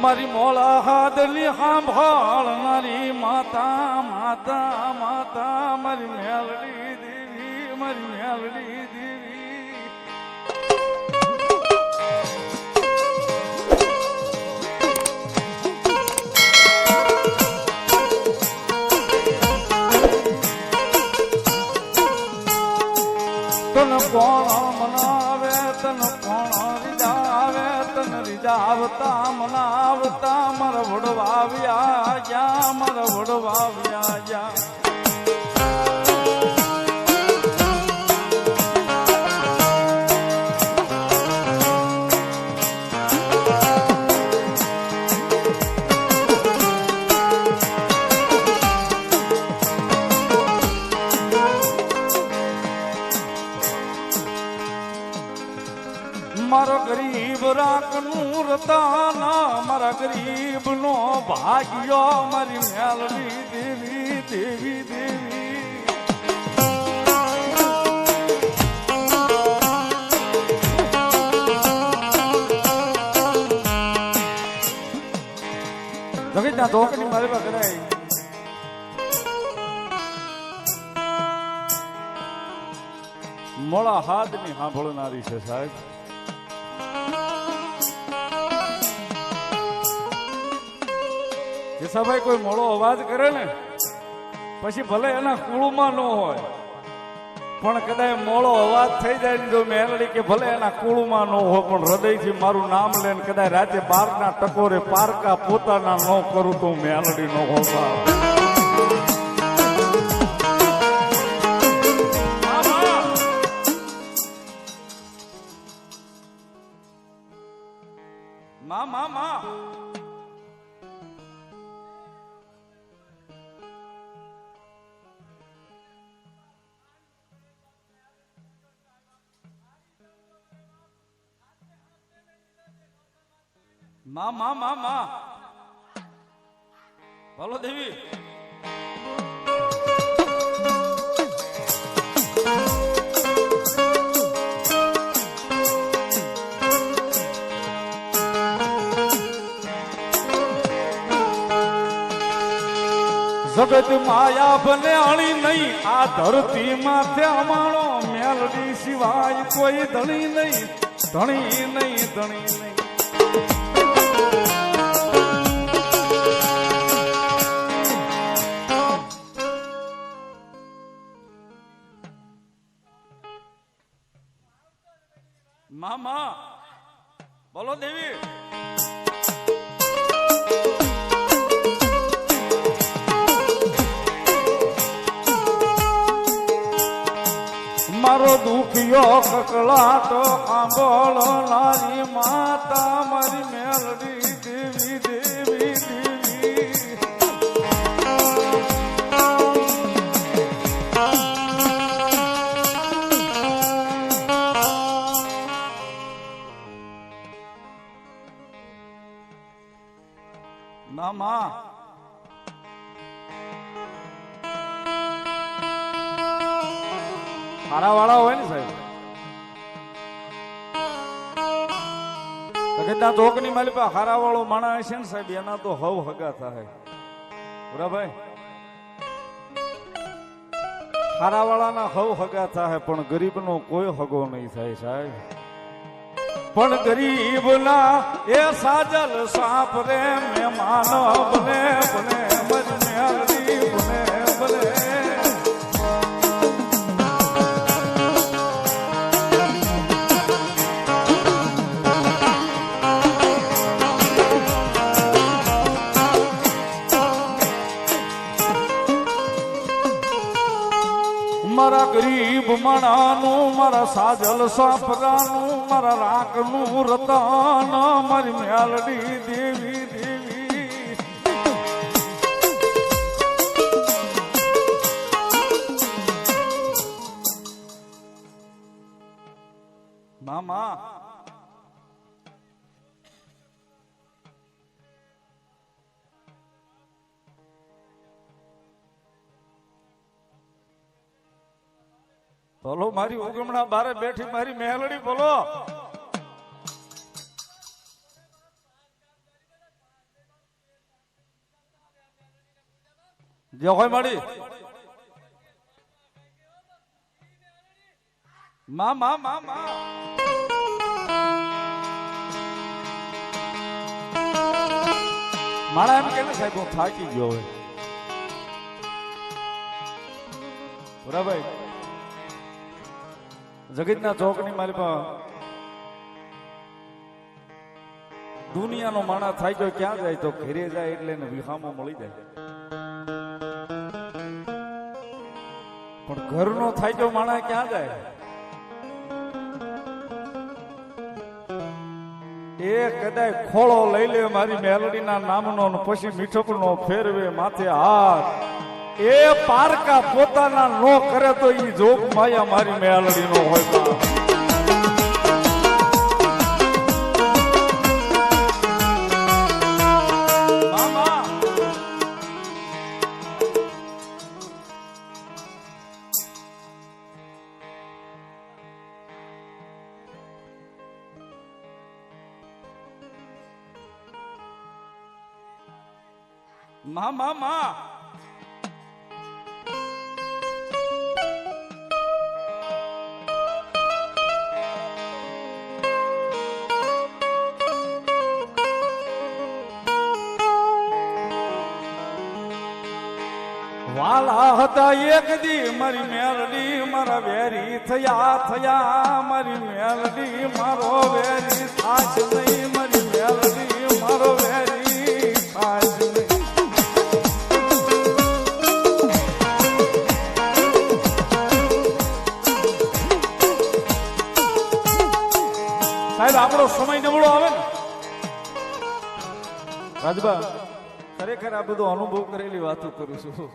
મારી મોળા હાદલી સાંભળનારી માતા માતા માતા મારી મેલડી દેવી મારી મેલડી દેવી તન કોણ મનાવે તન કોણ રીજાવે તન રીજાવતા મનાવતા મારા વડવાવ્યા યા મારા વડવાવ્યા યા મારો ગરીબ રાખનું રતાના મારા ગરીબ નો ભાગ્યો મારી મેલડી દેવી દેવી દેવી જગતના ધોકની મારી પાસે કરાય મોળા હાથની સાંભળનારી છે સાહેબ ભાઈ કોઈ મોડો અવાજ કરે ને પછી ભલે એના કુળમાં ન હોય પણ કદાચ મોડો અવાજ થઈ જાય ને જો મેલડી કે ભલે એના કુળમાં ન હોય પણ હૃદયથી મારું નામ લઈને કદાચ રાતે 12 ના ટકોરે પારકા પોતાના ન કરું તો મેલડી ન હોતા મા મા મા માં માં માં માં બોલો દેવી જગત માયા બને આણી નહીં આ ધરતી માથે અમાણો મેલડી સિવાય કોઈ ધણી નહીં ધણી નહીં ધણી નહીં મામા બોલો દેવી મારો દુખિયો કકળાટ આંબળનારી માતા મારી મેલડી દેવી દેવી દેવી મામા હારા વાળા હોય ને સાહેબ જગતના ધોકની માલી પાસે હારા વાળો માણસ છે ને સાહેબ એના તો હવ હગા થાય બરાબર હારા વાળાના હવ હગા થાય પણ ગરીબ નો કોઈ હગો નહીં થાય સાહેબ પણ ગરીબ ના એ સાજલ સાપ રે મહેમાન બને બને મેલડી બને બને મારા ગરીબ માણાનું મારા સાજલ સાપરાનું મારા રાખનું રતન મારી મેલડી દેવી દેવી મામા બોલો મારી ઉગમણા બારે બેઠી મારી મેલડી બોલો જે હોય મળી માં માં માં માં મારા એમ કે ને સાહેબ હું થાકી ગયો હોય બરાબર જગતના ચોકની મારી પાસે દુનિયાનો માણસ થાય ગયો ક્યાં જાય તો ઘરે જાય એટલે એને વિહામો મળી જાય પણ ઘરનો થાય ગયો માણસ ક્યાં જાય એ કદાચ ખોળો લઈ લે મારી મેલડીના નામનો પછી મીઠપનો ફેરવે માથે હાથ એ પારકા પોતાના નો કરે તો ઈ જોગ માયા મારી મેલડીનો હોય માં માં માં વાલા હતા એક દી મારી મેલડી મારા વેરી થયા થયા મારી મેલડી મારો વેરી થાશ નહીં મારી મેલડી મારો વેરી થાશ નહીં સાહેબ આપણો સમય નબળો આવે ને રાજબા ખરેખર આ બધો અનુભવ કરેલી વાતો કરું છું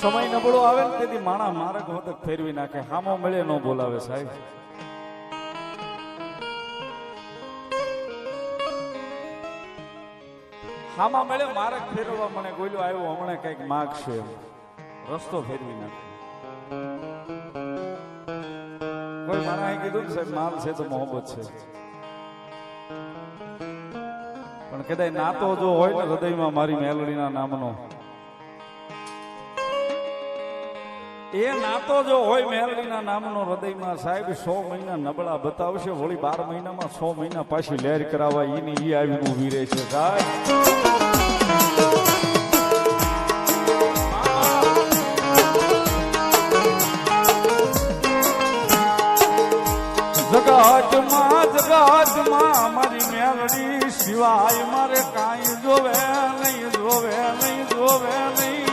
સમય નબળો આવે ને તેથી માણા માર્ગ વખત ફેરવી નાખે હામો મળે ન બોલાવે સાહેબ હામા મળે માર્ગ ફેરવવા મને ગોલ્યો આવ્યો હમણાં કઈક માગ છે રસ્તો ફેરવી નાખે કોઈ મારા કીધું ને સાહેબ માલ છે તો મોહબ્બત છે પણ કદાચ નાતો જો હોય ને હૃદયમાં મારી મેલડીના નામનો એ નાતો જો હોય મેલડીના નામનો હૃદયમાં સાહેબ 100 મહિના નબળા બતાવશે વળી 12 મહિનામાં 100 મહિના પાછી લહેર કરાવવા ઈ આવીને ઊભી રહે છે સાહેબ જગતમાં મારી મેલડી સિવાય મારે કાંઈ જોવે નહીં જોવે નહીં જોવે નહીં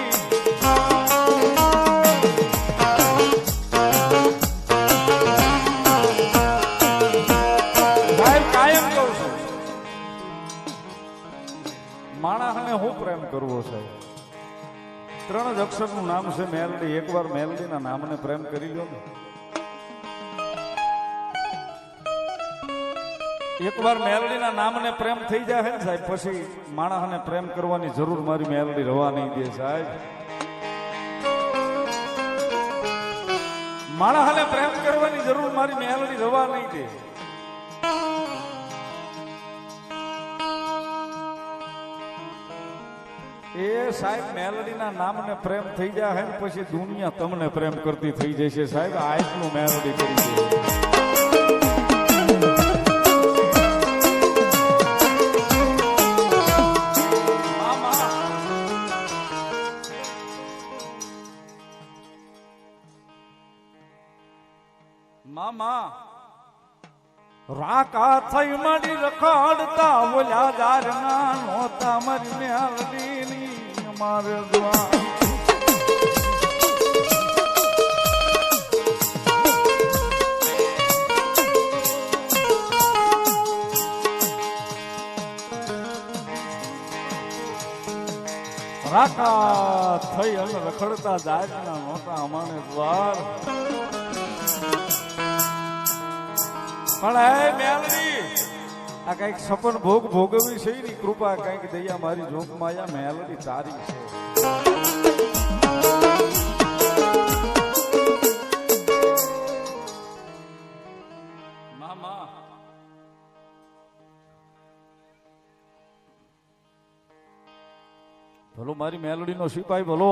સાહેબ કાયમ કહું છું માણસને હું પ્રેમ કરવો છે 3 જ અક્ષરનું નામ છે મેલડી એકવાર મેલડીના નામને પ્રેમ કરી લો ને એકવાર મેલડીના નામને પ્રેમ થઈ જાય ને સાહેબ પછી માણસને પ્રેમ કરવાની જરૂર મારી મેલડી રવા નહીં દે સાહેબ માણસને પ્રેમ કરવાની જરૂર મારી મેલડી રવા નહીં દે એ સાહેબ મેલડીના નામને પ્રેમ થઈ જાય ને પછી દુનિયા તમને પ્રેમ કરતી થઈ જશે સાહેબ આટલું મેલડી કરી દે મામા રાકા થઈ મળી રખડતા ઓલા જારના નોતા મારી મેલડીની મારે દુઆ રાકા થઈ અને રખડતા જારના નોતા અમારે દ્વાર પણ હે મેલડી આ કઈક સપન ભોગવી છે ની કૃપા કઈક દયા મારી જોગ માયા મેલડી તારી છે મામા ભલો મારી મેલડીનો સિપાઈ ભલો